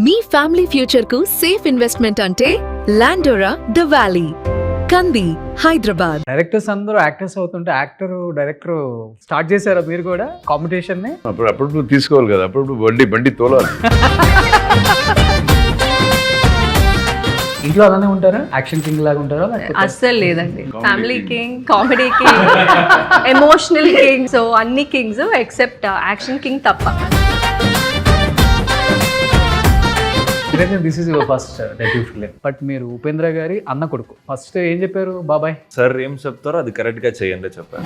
మీ family future కు safe investment అంటే లాండోరా the valley, కంది, హైదరాబాద్. డైరెక్టర్స్ అందరూ యాక్టర్స్ అవుతుంటే డైరెక్టర్ స్టార్ట్ చేశారా మీరు కూడా కాంపిటీషన్ ని? అప్పుడు తీసుకోవాలి కదా, అప్పుడు బండి తోలాలి. ఇంట్లో అలానే ఉంటారా? యాక్షన్ కింగ్ లాగా ఉంటారా? అస్సలు లేదండి. Family king, comedy king, emotional king, so అన్ని కింగ్స్ ఎక్సెప్ట్ యాక్షన్ కింగ్ తప్ప. This is your first debut film. But మీరు ఉపేంద్ర గారి అన్న కొడుకు. ఫస్ట్ ఏం చెప్పారు బాబాయ్? సార్ ఏం చెప్తారో అది కరెక్ట్ గా చేయండి చెప్పారు.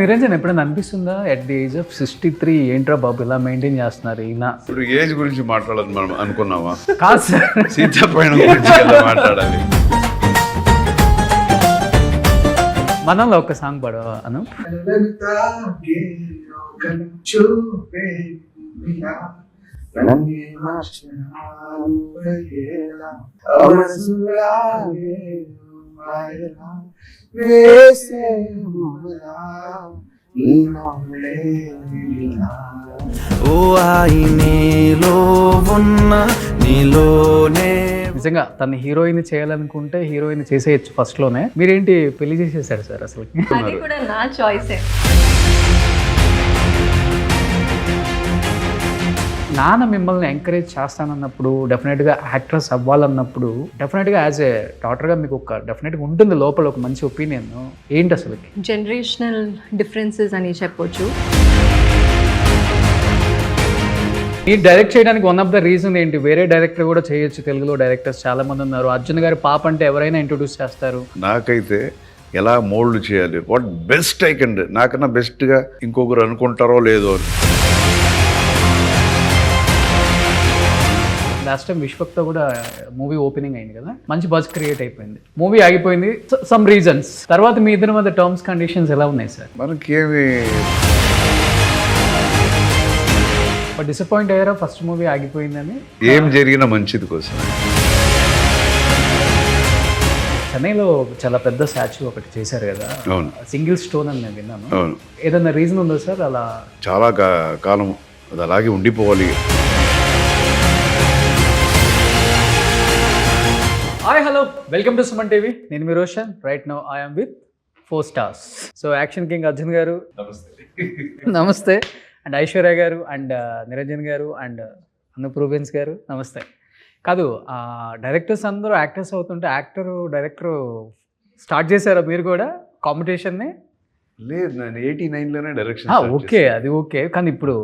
నిరంజన్ ఎప్పుడైనా అనిపిస్తుందా ఎట్ ది ఏజ్ ఆఫ్ 63 ఏంట్రా బాబు ఇలా మెయింటైన్ చేస్తున్నారు ఈయన? ఇప్పుడు ఏజ్ గురించి మాట్లాడాలి మనం అనుకున్నావా? కాదు సార్, సీతాపయనం గురించి కదా మాట్లాడాలి. మనలో ఒక సాంగ్ పాడవా అను? నిజంగా తన హీరోయిన్ చేయాలనుకుంటే హీరోయిన్ చేసేయచ్చు ఫస్ట్ లోనే. మీరేంటి పెళ్లి చేసేసారు సార్ అసలు? అది కూడా నా చాయిసే. నాన్న మిమ్మల్ని ఎంకరేజ్ చేస్తానన్నప్పుడు, డెఫినెట్గా యాక్ట్రెస్ అవ్వాలన్నప్పుడు, డెఫినెట్గా యాజ్ ఏ డాటర్గా మీకు ఒక డెఫినెట్గా ఉంటుంది లోపల ఒక మంచి ఒపీనియన్. ఏంటి అసలు? జనరేషనల్ డిఫరెన్సెస్ అని చెప్పొచ్చు. ఈ డైరెక్ట్ చేయడానికి వన్ ఆఫ్ ద రీజన్ ఏంటి? వేరే డైరెక్టర్ కూడా చేయొచ్చు, తెలుగులో డైరెక్టర్స్ చాలా మంది ఉన్నారు. అర్జున్ గారి పాప అంటే ఎవరైనా ఇంట్రొడ్యూస్ చేస్తారు. నాకైతే ఎలా మోల్డ్ చేయాలి, వాట్ బెస్ట్ ఐ కెన్, నాకన్నా బెస్ట్గా ఇంకొకరు అనుకుంటారో లేదో అని. లాస్ట్ టైం విశ్వక్తో కూడా మూవీ ఓపెనింగ్ అయింది కదా, మంచి బజ్ క్రియేట్ అయిపోయింది. మూవీ ఆగిపోయింది సమ్ రీజన్స్. తర్వాత మీ ఇద్దరి మధ్య టర్మ్స్ కండిషన్స్ ఎలా ఉన్నాయి సార్? మనకేమి డిసప్పాయింట్ అయ్యారా ఫస్ట్ మూవీ ఆగిపోయిందని? ఏం జరిగినా మంచిది కోసం. చెన్నైలో చాలా పెద్ద స్టాచ్యూ ఒకటి చేశారు కదా, అవును, సింగిల్ స్టోన్ అని నేను విన్నాను. అవును. ఏదన్నా రీజన్ ఉందా సార్ అలా? చాలా కాలం అది అలాగే ఉండిపోవాలి. Hi hello, welcome to Suman TV. నేను మీ Roshan. Right now I'm with 4 stars. So action king Arjun garu నమస్తే, అండ్ ఐశ్వర్య గారు, అండ్ నిరంజన్ గారు, అండ్ అనూప్ రూబెన్స్ గారు నమస్తే. కాదు, డైరెక్టర్స్ అందరూ యాక్టర్స్ అవుతుంటే డైరెక్టర్ స్టార్ట్ చేశారా మీరు కూడా కాంపిటీషన్ని? లేదు, నేను 89లోనే డైరెక్షన్. ఓకే, అది ఓకే. కానీ ఇప్పుడు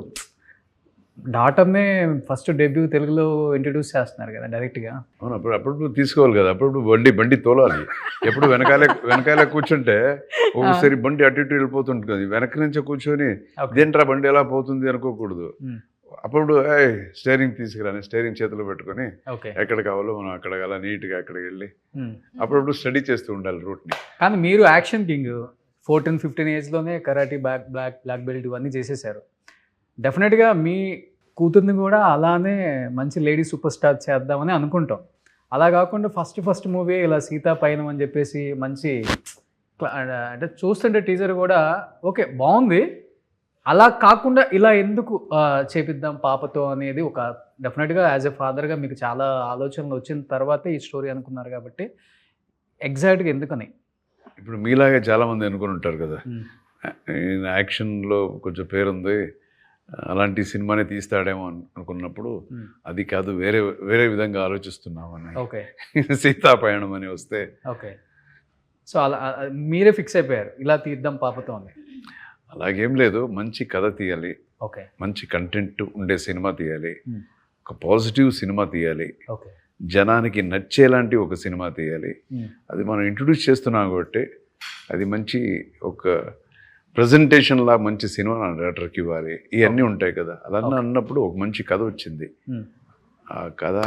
డాటర్నే ఫస్ట్ డెబ్యూ తెలుగులో ఇంట్రడ్యూస్ చేస్తున్నారు కదా డైరెక్ట్గా. అవును, అప్పుడు తీసుకోవాలి కదా, అప్పుడు బండి తోలాలి. ఎప్పుడు వెనకాల కూర్చుంటే ఒకసారి బండి అటు ఇటు వెళ్ళిపోతుంటుంది కదా, వెనక నుంచే కూర్చొని ఇదేంట్రా బండి ఎలా పోతుంది అనుకోకూడదు. అప్పుడు స్టీరింగ్ తీసుకురాని, స్టీరింగ్ చేతిలో పెట్టుకొని ఎక్కడ కావాలో మనం అక్కడ అలా నీట్గా అక్కడికి వెళ్ళి అప్పుడప్పుడు స్టడీ చేస్తూ ఉండాలి రూట్ని. కానీ మీరు యాక్షన్ కింగ్ 14-15 ఏజ్లోనే కరాటీ బ్లాక్ బెల్ట్ ఇవన్నీ చేసేసారు. డెఫినెట్గా మీ కూతుర్ని కూడా అలానే మంచి లేడీ సూపర్ స్టార్ చేద్దామని అనుకుంటాం. అలా కాకుండా ఫస్ట్ మూవీ ఇలా సీతాపయనం అని చెప్పేసి మంచి అంటే చూస్తుంటే టీజర్ కూడా ఓకే బాగుంది. అలా కాకుండా ఇలా ఎందుకు చేపిద్దాం పాపతో అనేది ఒక డెఫినెట్గా యాజ్ ఎ ఫాదర్గా మీకు చాలా ఆలోచనలు వచ్చిన తర్వాతే ఈ స్టోరీ అనుకున్నారు కాబట్టి ఎగ్జాక్ట్గా ఎందుకని? ఇప్పుడు మీలాగే చాలామంది అనుకుని ఉంటారు కదా, యాక్షన్లో కొంచెం పేరుంది, అలాంటి సినిమానే తీస్తాడేమో అనుకున్నప్పుడు అది కాదు, వేరే విధంగా ఆలోచిస్తున్నామని. ఓకే, సీతాపయనం అని వస్తే ఓకే. సో అలా మీరే ఫిక్స్ అయిపోయారు ఇలా తీద్దాం పాపతో అని? అలాగేం లేదు, మంచి కథ తీయాలి, ఓకే, మంచి కంటెంట్ ఉండే సినిమా తీయాలి, ఒక పాజిటివ్ సినిమా తీయాలి, ఓకే, జనానికి నచ్చేలాంటి ఒక సినిమా తీయాలి. అది మనం ఇంట్రొడ్యూస్ చేస్తున్నాం కాబట్టి అది మంచి ఒక ప్రజెంటేషన్లా మంచి సినిమా నా డైరెక్టర్కి ఇవ్వాలి. ఇవన్నీ ఉంటాయి కదా, అలా అన్నప్పుడు ఒక మంచి కథ వచ్చింది. ఆ కథ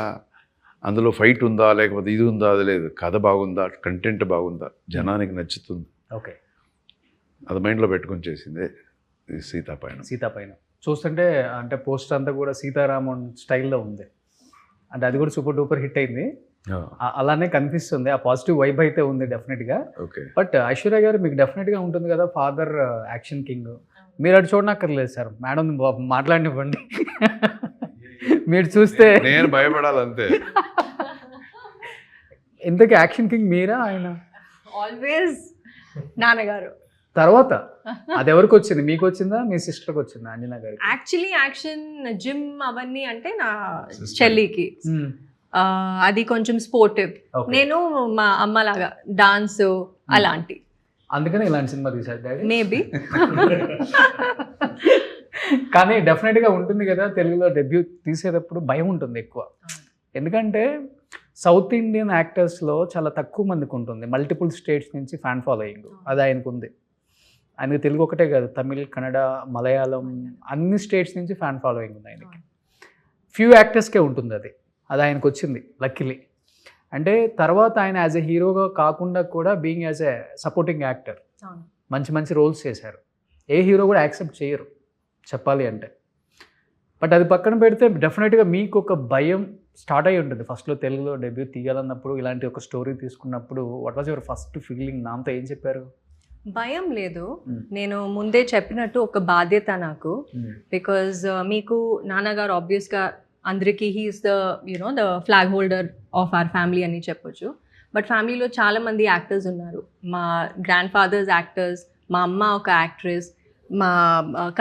అందులో ఫైట్ ఉందా లేకపోతే ఇది ఉందా, అది లేదు, కథ బాగుందా, కంటెంట్ బాగుందా, జనానికి నచ్చుతుంది, ఓకే, అది మైండ్లో పెట్టుకొని చేసిందే సీతాపయనం. చూస్తుంటే అంటే పోస్టర్ అంతా కూడా సీతారామన్ స్టైల్లో ఉంది, అంటే అది కూడా సూపర్ డూపర్ హిట్ అయింది. అలానే కనిపిస్తుంది, ఆ పాజిటివ్ వైబ్ అయితే ఉంది డెఫినెట్గా. బట్ ఐశ్వర్య గారు మీకు డెఫినెట్గా ఉంటుంది కదా, ఫాదర్ యాక్షన్ కింగ్, మీరు అటు చూడనక్కర్లేదు సార్, మేడం మాట్లాడినివ్వండి. మీరు చూస్తే నేను భయపడాలంతే. ఇంతకీ యాక్షన్ కింగ్ మీరా ఆయన? ఆల్వేస్ నాన్నగారు. తర్వాత అది ఎవరికి వచ్చింది, మీకు వచ్చిందా మీ సిస్టర్కి వచ్చిందా అంజనా గారికి? యాక్చువల్లీ యాక్షన్ జిమ్ అవన్నీ అంటే నా చెల్లికి. అది కొంచెం స్పోర్టివ్. Okay. నేను మా అమ్మలాగా డాన్స్ అలాంటి. అందుకని ఇలాంటి సినిమా తీశారు డాడీ మేబీ. కానీ డెఫినెట్గా ఉంటుంది కదా, తెలుగులో డెబ్యూ తీసేటప్పుడు భయం ఉంటుంది ఎక్కువ. ఎందుకంటే సౌత్ ఇండియన్ యాక్టర్స్లో చాలా తక్కువ మందికి ఉంటుంది మల్టిపుల్ స్టేట్స్ నుంచి ఫ్యాన్ ఫాలోయింగ్. అది ఆయనకు ఉంది. ఆయనకు తెలుగు ఒకటే కాదు, తమిళ్, కన్నడ, మలయాళం అన్ని స్టేట్స్ నుంచి ఫ్యాన్ ఫాలోయింగ్ ఉంది ఆయనకి. ఫ్యూ యాక్టర్స్కే ఉంటుంది అది. అది ఆయనకు వచ్చింది లక్కీలీ. అంటే తర్వాత ఆయన యాజ్ ఎ హీరోగా కాకుండా కూడా being as a supporting actor మంచి మంచి రోల్స్ చేశారు. ఏ హీరో కూడా యాక్సెప్ట్ చేయరు చెప్పాలి అంటే. బట్ అది పక్కన పెడితే డెఫినెట్గా మీకు ఒక భయం స్టార్ట్ అయ్యి ఉంటుంది ఫస్ట్లో తెలుగులో డెబ్యూ తీయాలన్నప్పుడు. ఇలాంటి ఒక స్టోరీ తీసుకున్నప్పుడు what was your first feeling? నాతో ఏం చెప్పారు? భయం లేదు, నేను ముందే చెప్పినట్టు ఒక బాధ్యత నాకు. బికాజ్ మీకు నాన్నగారు ఆబ్వియస్గా అందరికీ he is the the flag holder of our family అని చెప్పొచ్చు. బట్ ఫ్యామిలీలో చాలామంది యాక్టర్స్ ఉన్నారు. మా గ్రాండ్ ఫాదర్స్ యాక్టర్స్, మా అమ్మ ఒక యాక్ట్రెస్, మా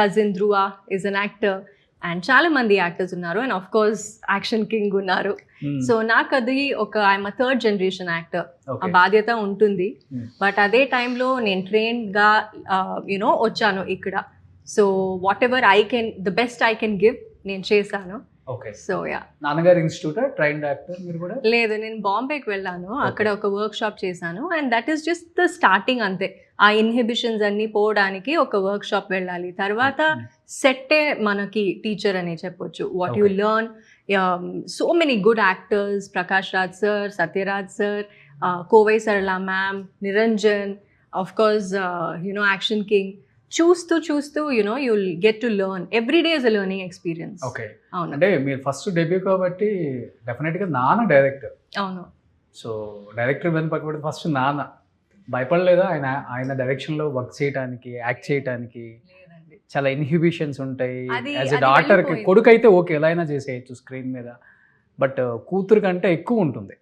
cousin Dhruva is an actor, and చాలామంది యాక్టర్స్ ఉన్నారు. And of course action king ఉన్నారు. సో నాకు అది ఒక I'm a third generation actor, ఆ బాధ్యత ఉంటుంది. బట్ అదే టైంలో నేను ట్రైన్డ్గా వచ్చాను ఇక్కడ. So what ever I can, the best I can give నేను చేశాను. ఓకే. So yeah. నాన్నగారు ఇన్స్టిట్యూట్ ట్రైన్డ్ యాక్టర్ మీరు కూడా? లేదు, నేను బాంబేకి వెళ్ళాను, అక్కడ ఒక వర్క్ షాప్ చేశాను. And that is just the starting అంతే. ఆ ఇన్హిబిషన్స్ అన్నీ పోవడానికి ఒక వర్క్ షాప్ వెళ్ళాలి. తర్వాత సెట్టే మనకి టీచర్ అనే చెప్పొచ్చు. What you learn, so many good actors, Prakash Raj sir, Sathyaraj sir, Kovai Sarala ma'am, Niranjan, of course action king. చూస్తూ you'll get to learn. Every day is a learning experience. Okay. అవును. అంటే మీరు ఫస్ట్ డెబ్యూ కాబట్టి డెఫినెట్గా నాన్న డైరెక్టర్. అవును. సో డైరెక్టర్ వెన్ పక్కబడి ఫస్ట్ నాన్న భయపడలేదా ఆయన డైరెక్షన్లో వర్క్ చేయడానికి, యాక్ట్ చేయడానికి? చాలా ఇన్హిబిషన్స్ ఉంటాయి. యాజ్ ఎ డాటర్కి, కొడుకు అయితే ఓకే ఎలా అయినా చేసేయచ్చు స్క్రీన్ మీద, బట్ కూతురు కంటే ఎక్కువ ఉంటుంది.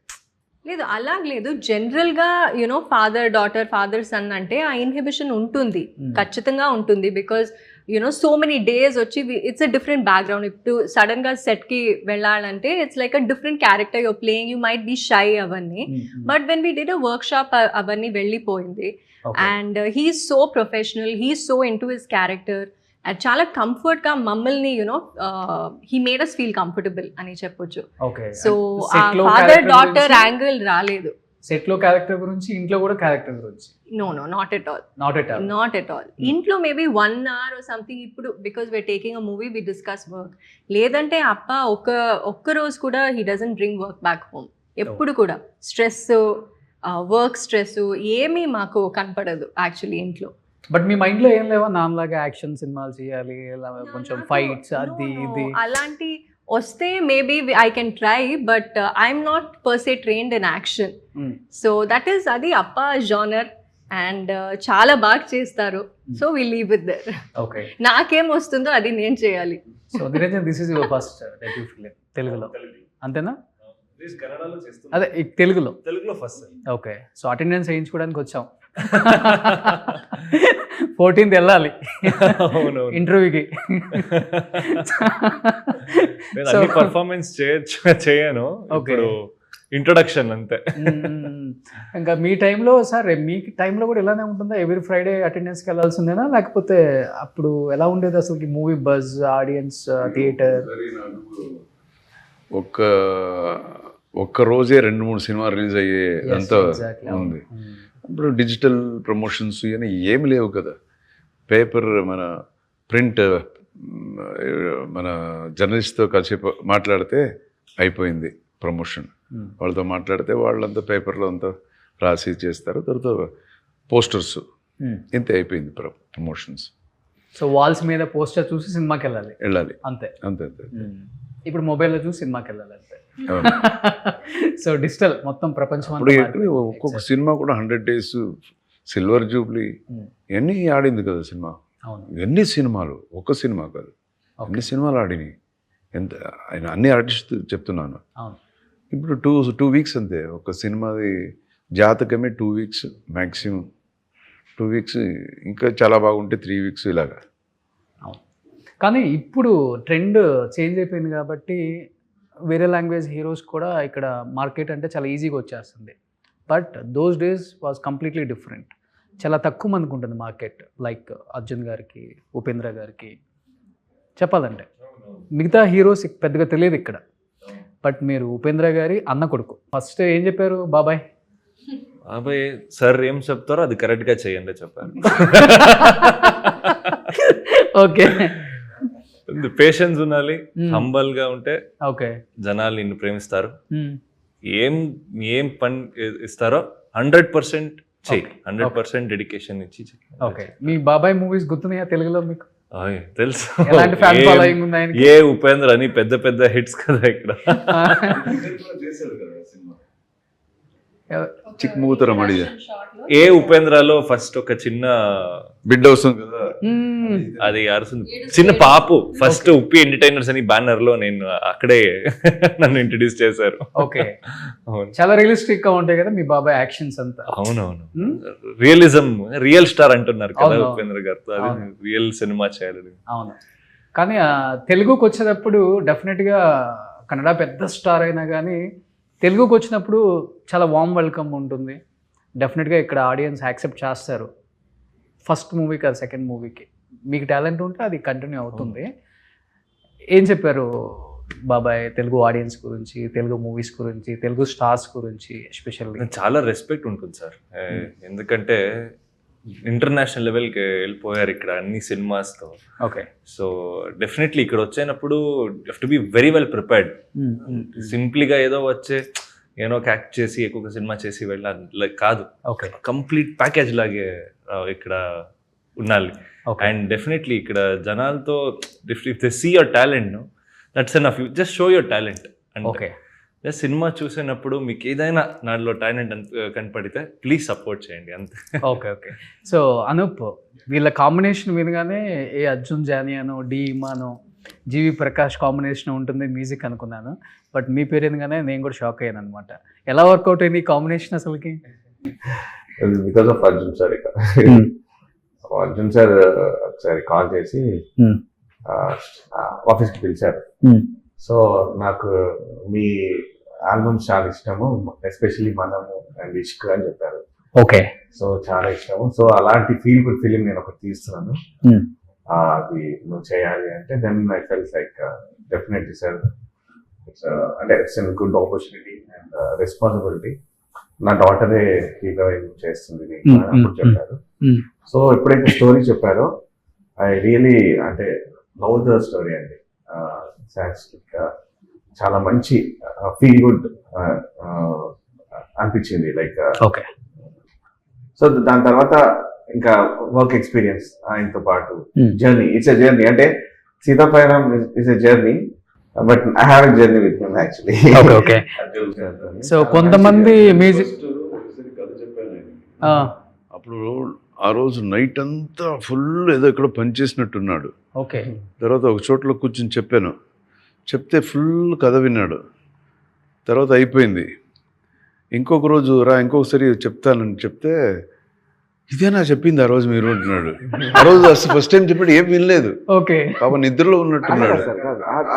లేదు, అలాగలేదు. జనరల్గా ఫాదర్ డాటర్, ఫాదర్ సన్ అంటే ఆ ఇన్హిబిషన్ ఉంటుంది, ఖచ్చితంగా ఉంటుంది. బికాజ్ సో మెనీ డేస్ వచ్చి ఇట్స్ అ డిఫరెంట్ బ్యాక్గ్రౌండ్. ఇప్పుడు సడన్గా సెట్కి వెళ్ళాలంటే it's like a different character you're playing. You might be shy అవన్నీ. But when we did a workshop అవన్నీ వెళ్ళిపోయింది. And he's so professional, he's so into his character. And చాలా కంఫర్ట్గా మమ్మల్ని he made us feel comfortable అని చెప్పొచ్చు. So father daughter angle రాలేదు. సెట్లో క్యారెక్టర్ గురించి, ఇంట్లో కూడా క్యారెక్టర్ గురించి? No, not at all. ఇంట్లో మేబీ 1 hour or something. ఇప్పుడు because we're taking a movie, we discuss work. లేదంటే అప్ప ఒక్క రోజు కూడా he doesn't bring work back home. ఎప్పుడు కూడా స్ట్రెస్, వర్క్ స్ట్రెస్ ఏమీ మాకు కనపడదు యాక్చువల్లీ ఇంట్లో. బట్ మీ మైండ్లో ఏం లేవా నాన్నలాగా యాక్షన్ సినిమాలు చేయాలి, కొంచెం ఫైట్స్ అది ఇది అలాంటి వస్తే maybe I can try, but I'm not per se trained in action. So that is అది అప్ప జానర్. అండ్ చాలా బాగా చేస్తారు. So we leave with there. Okay. నాకేం వస్తుందో అది నేను చేయాలి. So Niranjan, this is your first debut film తెలుగులో, అంతేనా? అదే తెలుగులో ఫస్ట్. ఓకే. సో అటెండెన్స్ వేయించుకోవడానికి వచ్చాం. 14th వెళ్ళాలి ఇంటర్వ్యూకి. పర్ఫార్మెన్స్ చేయను, ఇప్పుడు ఇంట్రొడక్షన్ అంతే. ఇంకా మీ టైంలో సార్, మీ టైంలో కూడా ఇలానే ఉంటుందా? ఎవ్రీ ఫ్రైడే అటెండెన్స్కి వెళ్ళాల్సిందేనా, లేకపోతే అప్పుడు ఎలా ఉండేది అసలు మూవీ బజ్, ఆడియన్స్, థియేటర్? ఒక్క రోజే 2-3 సినిమా రిలీజ్ అయ్యే అంతా ఉంది. ఇప్పుడు డిజిటల్ ప్రమోషన్స్ ఇవన్నీ ఏమి లేవు కదా. పేపర్, మన ప్రింట్, మన జర్నలిస్ట్తో కాసేపు మాట్లాడితే అయిపోయింది ప్రమోషన్. వాళ్ళతో మాట్లాడితే వాళ్ళంతా పేపర్లో అంతా రాసి చేస్తారు. తర్వాత పోస్టర్స్, ఇంతే అయిపోయింది ప్రమోషన్స్. సో వాల్స్ మీద పోస్టర్ చూసి సినిమాకి వెళ్ళాలి అంతే. ఇప్పుడు మొబైల్లో చూసి సినిమాకి వెళ్ళాలి అంతే. సో డిజిటల్ మొత్తం ప్రపంచం. ఒక్కొక్క సినిమా కూడా 100 days, సిల్వర్ జూబ్లీ ఇవన్నీ ఆడింది కదా సినిమా. అవును. ఎన్ని సినిమాలు, ఒక్క సినిమా కాదు, ఓకే. అన్ని సినిమాలు ఆడినాయి. ఎంత ఆయన అన్ని ఆర్టిస్ట్ చెప్తున్నాను. అవును. ఇప్పుడు టూ వీక్స్ అంతే ఒక సినిమాది జాతకమే 2 వీక్స్ మ్యాక్సిమం, 2 వీక్స్, ఇంకా చాలా బాగుంటే 3 వీక్స్ ఇలాగా. అవును. కానీ ఇప్పుడు ట్రెండ్ చేంజ్ అయిపోయింది కాబట్టి వేరే లాంగ్వేజ్ హీరోస్ కూడా ఇక్కడ మార్కెట్ అంటే చాలా ఈజీగా వచ్చేస్తుంది. But those days was completely different. చాలా తక్కువ మందికి ఉంటుంది మార్కెట్. లైక్ అర్జున్ గారికి, ఉపేంద్ర గారికి చెప్పాలంటే మిగతా హీరోస్ పెద్దగా తెలియదు ఇక్కడ. బట్ మీరు ఉపేంద్ర గారి అన్న కొడుకు. ఫస్ట్ ఏం చెప్పారు బాబాయ్? అబ్బాయి సార్ ఏం చెప్తారో అది కరెక్ట్గా చేయండి చెప్పారు. ఓకే. పేషెన్స్ ఉండాలి, హంబల్ గా ఉంటే ఓకే. జనాలు నిన్ను ప్రేమిస్తారు. ఏం పని ఇస్తారో 100% చెయ్యి, 100% డెడికేషన్ ఇచ్చి చెయ్యి. ఓకే. మీ బాబాయ్ మూవీస్ గుర్తున్నాయా తెలుగులో మీకు? తెలుసు. ఎలాంటి ఫ్యాన్ ఫాలోయింగ్ ఉంది ఆయనకి? ఏ ఉపేంద్ర అని పెద్ద పెద్ద హిట్స్ కదా ఇక్కడ. చిక్మూతరం అడిగా ఏ ఉపేంద్రలో ఫస్ట్ ఒక చిన్న బిడ్డ వస్తుంది కదా, అది అరుస్తుంది, చిన్న పాపు. ఫస్ట్ ఉప్పి ఎంటర్టైనర్స్ అని బ్యానర్ లో నేను అక్కడే నన్ను ఇంట్రడ్యూస్ చేశారు. ఓకే. చాలా రియలిస్టిక్ గా ఉంటాయి కదా మీ బాబాయ్ యాక్షన్స్ అంతా. అవునవును, రియలిజం, రియల్ స్టార్ అంటున్నారు కదా ఉపేంద్ర గారితో. అది రియల్ సినిమా చేయాలి. అవును. కానీ తెలుగుకి వచ్చేటప్పుడు డెఫినెట్గా కన్నడ పెద్ద స్టార్ అయినా కానీ తెలుగుకి వచ్చినప్పుడు చాలా వామ్ వెల్కమ్ ఉంటుంది. డెఫినెట్గా ఇక్కడ ఆడియన్స్ యాక్సెప్ట్ చేస్తారు. ఫస్ట్ మూవీకి అది సెకండ్ మూవీకి మీకు టాలెంట్ ఉంటే అది కంటిన్యూ అవుతుంది. ఏం చెప్పారు బాబాయ్ తెలుగు ఆడియన్స్ గురించి, తెలుగు మూవీస్ గురించి, తెలుగు స్టార్స్ గురించి ఎస్పెషల్లీ? చాలా రెస్పెక్ట్ ఉంటుంది సార్, ఎందుకంటే ఇంటర్నేషనల్ లెవెల్కి వెళ్ళిపోయారు ఇక్కడ అన్ని సినిమాస్తో. ఓకే. సో డెఫినెట్లీ ఇక్కడ వచ్చేటప్పుడు to be very well prepared. సింప్లీగా ఏదో వచ్చే ఏదో యాక్ట్ చేసి ఎక్కువ సినిమా చేసి వెళ్ళాలి కాదు. ఓకే. కంప్లీట్ ప్యాకేజ్ లాగే ఇక్కడ ఉండాలి. అండ్ డెఫినెట్లీ ఇక్కడ జనాలతో if they see your talent, that's enough. You just show your talent. Okay. Cinema చూసినప్పుడు మీకు ఏదైనా నాలో టాలెంట్ కనపడితే ప్లీజ్ సపోర్ట్ చేయండి అంతే. ఓకే. ఓకే. సో అనూప్, వీళ్ళ కాంబినేషన్ వినగానే ఏ అర్జున్ జానియానో, డి ఇమానో, జీవి ప్రకాష్ కాంబినేషన్ ఉంటుంది మ్యూజిక్ అనుకున్నాను. బట్ మీ పేరు ఎందుకనే నేను కూడా షాక్ అయ్యాను అనమాట. ఎలా వర్కౌట్ అయింది ఈ కాంబినేషన్ అసలుకి? Because of Arjun sir. ఇక అర్జున్ సార్ ఒకసారి కాల్ చేసి ఆఫీస్కి పిలిచారు. సో నాకు మీ ఆల్బమ్స్ చాలా ఇష్టము, ఎస్పెషల్లీ మనము అండ్ ఇష్క్ అని చెప్పారు. ఓకే. సో చాలా ఇష్టము. సో అలాంటి ఫీల్ గుడ్ ఫిలిం నేను ఒకటి తీస్తున్నాను, అది నువ్వు చేయాలి అంటే then I felt like definitely sir, అంటే it's a good opportunity and responsibility. నా డాటరే హీరోయిన్ చేస్తుంది అప్పుడు చెప్పారు. సో ఎప్పుడైతే స్టోరీ చెప్పారో ఐ రియలీ అంటే లవ్ ద స్టోరీ అండి. చాలా మంచి ఫీల్ గుడ్ అనిపించింది లైక్. ఓకే. సో దాని తర్వాత ఇంకా వర్క్ ఎక్స్పీరియన్స్ ఆయనతో పాటు జర్నీ, ఇట్స్ ఎ జర్నీ. అంటే సీతాపైరం is a journey, but I have a journey with him actually. Okay. So కొంతమంది మ్యూజిక్ కథ చెప్పాను అప్పుడు. ఆ రోజు నైట్ అంతా ఫుల్ ఏదో ఇక్కడ పనిచేసినట్టున్నాడు. ఓకే. తర్వాత ఒక చోట్ల కూర్చొని చెప్పాను, చెప్తే ఫుల్ కథ విన్నాడు. తర్వాత అయిపోయింది. ఇంకొక రోజు రా ఇంకొకసారి చెప్తానని చెప్తే, ఇదేనా చెప్పింది ఆ రోజు మీరు అంటున్నాడు. ఆ రోజు అసలు ఫస్ట్ టైం చెప్పాడు, ఏం వినలేదు. ఓకే. పాప నిద్రలో ఉన్నట్టున్నాడు.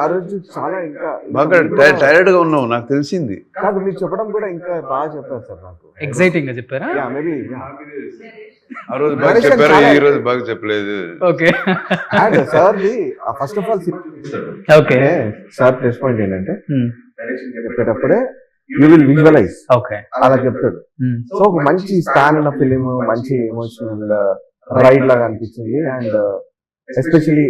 ఆ రోజు చాలా ఇంకా బాగా టైర్డ్ గా ఉన్నావు నాకు తెలిసింది. కాదు, మీరు చెప్పడం కూడా ఇంకా బాగా చెప్పారు సార్ నాకు. ఎక్సైటింగ్ గా చెప్పారా? మేబీ ఆ రోజు బాగా చెప్పారు, ఈ రోజు బాగా చెప్పలేదు. Okay. Sir first of all okay. Sir plus point ఏంటంటే చెప్పేటప్పుడే యూ విల్ విజువలైజ్. ఓకే. అలా చెప్తాడు. సో ఒక మంచి స్టాన్ ఉన్న ఫిలిం, మంచి ఎమోషనల్ రైడ్ లాగా అనిపించింది. And especially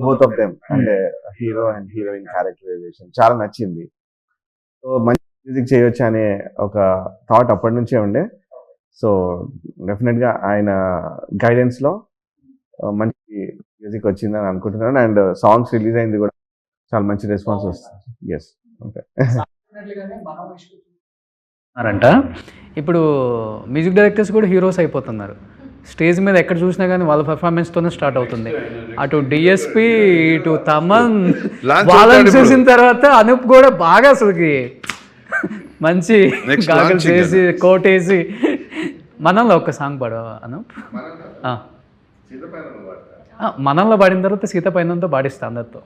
both of them అంటే హీరో అండ్ హీరోయిన్ క్యారెక్టరైజేషన్ చాలా నచ్చింది. సో మంచి మ్యూజిక్ చేయొచ్చు అనే ఒక థాట్ అప్పటి నుంచే ఉండే. సో డెఫినెట్గా ఆయన గైడెన్స్లో మంచి మ్యూజిక్ వచ్చిందని అనుకుంటున్నాను. అండ్ సాంగ్స్ రిలీజ్ అయింది కూడా చాలా మంచి రెస్పాన్స్ వస్తుంది. ఎస్. ఓకే. ఇప్పుడు మ్యూజిక్ డైరెక్టర్స్ కూడా హీరోస్ అయిపోతున్నారు. స్టేజ్ మీద ఎక్కడ చూసినా కానీ వాళ్ళ పెర్ఫార్మెన్స్తోనే స్టార్ట్ అవుతుంది. అటు డిఎస్పి ఇటు తమన్ Launch వాళ్ళని అవుతాడు చూసిన తర్వాత అనూప్ కూడా బాగా అసలుకి మంచి Next గాగల్స్ launching వేసి కోట్ వేసి మనంలో ఒక సాంగ్ పాడవా అనూప్? మనంలో పాడిన తర్వాత సీత పైనంతో పాడిస్తా అందరితో.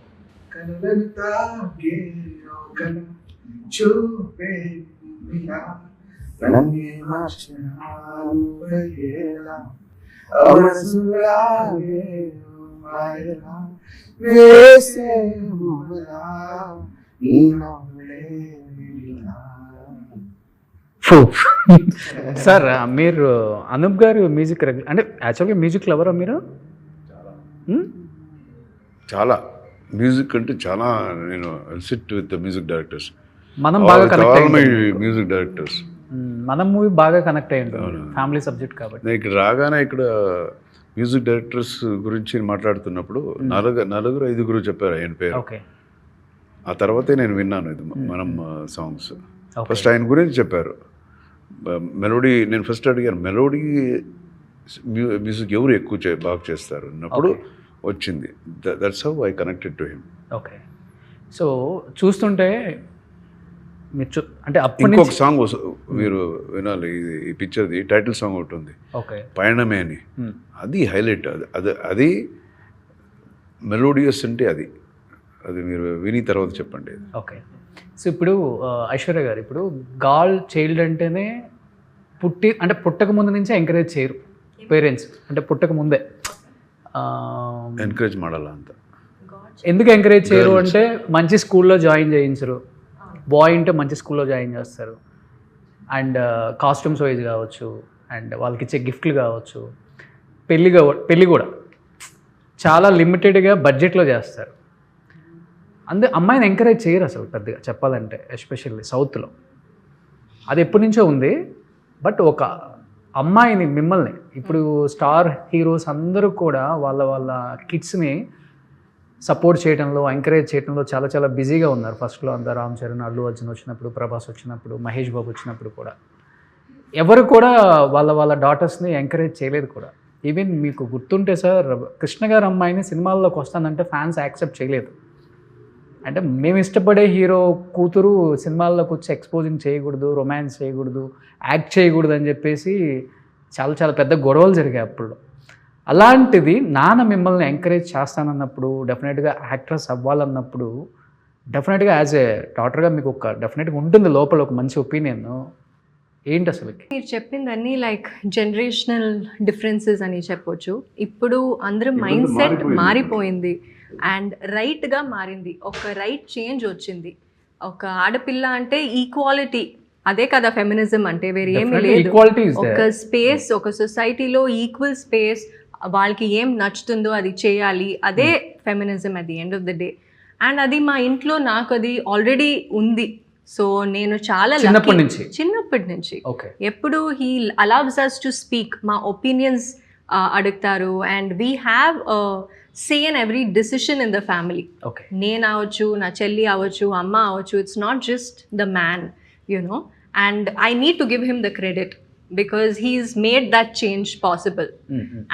సార్ మీరు అనూప్ గారు మ్యూజిక్ అంటే యాక్చువల్గా మ్యూజిక్ లవరా మీరు? చాలా మ్యూజిక్ అంటే చాలా నేను సిట్ విత్ మ్యూజిక్ డైరెక్టర్స్, మనం బాగా కనెక్ట్ అయ్యి మ్యూజిక్ డైరెక్టర్స్. మనం మూవీ బాగా కనెక్ట్ అయ్యి ఉంటుంది, ఫ్యామిలీ సబ్జెక్ట్ కాబట్టి. నేను ఇక్కడ రాగానే ఇక్కడ మ్యూజిక్ డైరెక్టర్స్ గురించి మాట్లాడుతున్నప్పుడు నలుగురు ఐదుగురు చెప్పారు ఆయన పేరు. ఓకే. ఆ తర్వాతే నేను విన్నాను ఇది మనం సాంగ్స్. ఫస్ట్ ఆయన గురించి చెప్పారు. మెలోడీ నేను ఫస్ట్ అడిగాను, మెలోడీ మ్యూజిక్ ఎవరు ఎక్కువ బాగా చేస్తారు అన్నప్పుడు వచ్చింది. That's how I connected to him. Okay. So చూస్తుంటే మీరు అంటే అప్పటి ఇంకొక నుంచి సాంగ్ మీరు వినాలి, ఈ పిక్చర్ది టైటిల్ సాంగ్ ఒకటి ఉంది, ఓకే పయనమే అని. అది హైలైట్. అది మెలోడియస్ అంటే అది మీరు విని తర్వాత చెప్పండి. ఓకే. సో ఇప్పుడు ఐశ్వర్య గారు, ఇప్పుడు గర్ల్ చైల్డ్ అంటేనే పుట్టక ముందు నుంచే ఎంకరేజ్ చేయరు పేరెంట్స్, అంటే పుట్టక ముందే ఎంకరేజ్ ಮಾಡಲ್ಲ అంత. ఎందుకు ఎంకరేజ్ చేయరు అంటే మంచి స్కూల్లో జాయిన్ చేయించరు, బాయ్ ఉంటే మంచి స్కూల్లో జాయిన్ చేస్తారు, అండ్ కాస్ట్యూమ్స్ వైజ్ కావచ్చు, అండ్ వాళ్ళకి ఇచ్చే గిఫ్ట్లు కావచ్చు, పెళ్ళి కూడా చాలా లిమిటెడ్గా బడ్జెట్లో చేస్తారు. అమ్మాయిని ఎంకరేజ్ చేయరు అసలు పెద్దగా చెప్పాలంటే, ఎస్పెషల్లీ సౌత్లో. అది ఎప్పటి నుంచో ఉంది. బట్ ఒక అమ్మాయిని, మిమ్మల్ని ఇప్పుడు స్టార్ హీరోస్ అందరూ కూడా వాళ్ళ కిడ్స్ని సపోర్ట్ చేయడంలో, ఎంకరేజ్ చేయడంలో చాలా చాలా బిజీగా ఉన్నారు. ఫస్ట్లో అంతా రామ్ చరణ్, అల్లు అర్జున్ వచ్చినప్పుడు, ప్రభాస్ వచ్చినప్పుడు, మహేష్ బాబు వచ్చినప్పుడు కూడా ఎవరు కూడా వాళ్ళ డాటర్స్ని ఎంకరేజ్ చేయలేదు కూడా. ఈవెన్ మీకు గుర్తుంటే సార్, కృష్ణ గారు అమ్మాయిని సినిమాల్లోకి వస్తానంటే ఫ్యాన్స్ యాక్సెప్ట్ చేయలేదు. అంటే మేము ఇష్టపడే హీరో కూతురు సినిమాల్లోకి వచ్చి ఎక్స్పోజింగ్ చేయకూడదు, రొమాన్స్ చేయకూడదు, యాక్ట్ చేయకూడదు అని చెప్పేసి చాలా చాలా పెద్ద గొడవలు జరిగాయి అప్పుడు. అలాంటిది నాన్న మిమ్మల్ని ఎంకరేజ్ చేస్తానన్నప్పుడు, డెఫినెట్గా యాక్ట్రెస్ అవ్వాలన్నప్పుడు, డెఫినెట్గా యాజ్ ఏ డాటర్గా మీకు ఒక డెఫినెట్గా ఉంటుంది లోపల ఒక మంచి ఒపీనియన్. ఏంటి అసలు మీరు చెప్పిందన్నీ లైక్ జనరేషనల్ డిఫరెన్సెస్ అని చెప్పొచ్చు. ఇప్పుడు అందరూ మైండ్ సెట్ మారిపోయింది అండ్ రైట్గా మారింది. ఒక రైట్ చేంజ్ వచ్చింది. ఒక ఆడపిల్ల అంటే ఈక్వాలిటీ, అదే కదా ఫెమినిజం అంటే, వేరే ఏమీ లేదు. ఒక స్పేస్, ఒక సొసైటీలో ఈక్వల్ స్పేస్, వాళ్ళకి ఏం నచ్చుతుందో అది చేయాలి, అదే feminism at the end of the day. And అది మా ఇంట్లో నాకు అది ఆల్రెడీ ఉంది. సో నేను చాలా చిన్నప్పటి నుంచి ఎప్పుడు he allows us to speak, మా ఒపీనియన్స్ అడుగుతారు, and we have say in every decision in the family. నేను అవ్వచ్చు, నా చెల్లి అవ్వచ్చు, అమ్మ అవ్వచ్చు, it's not just the man, you know. And I need to give him the credit because he's made that change possible.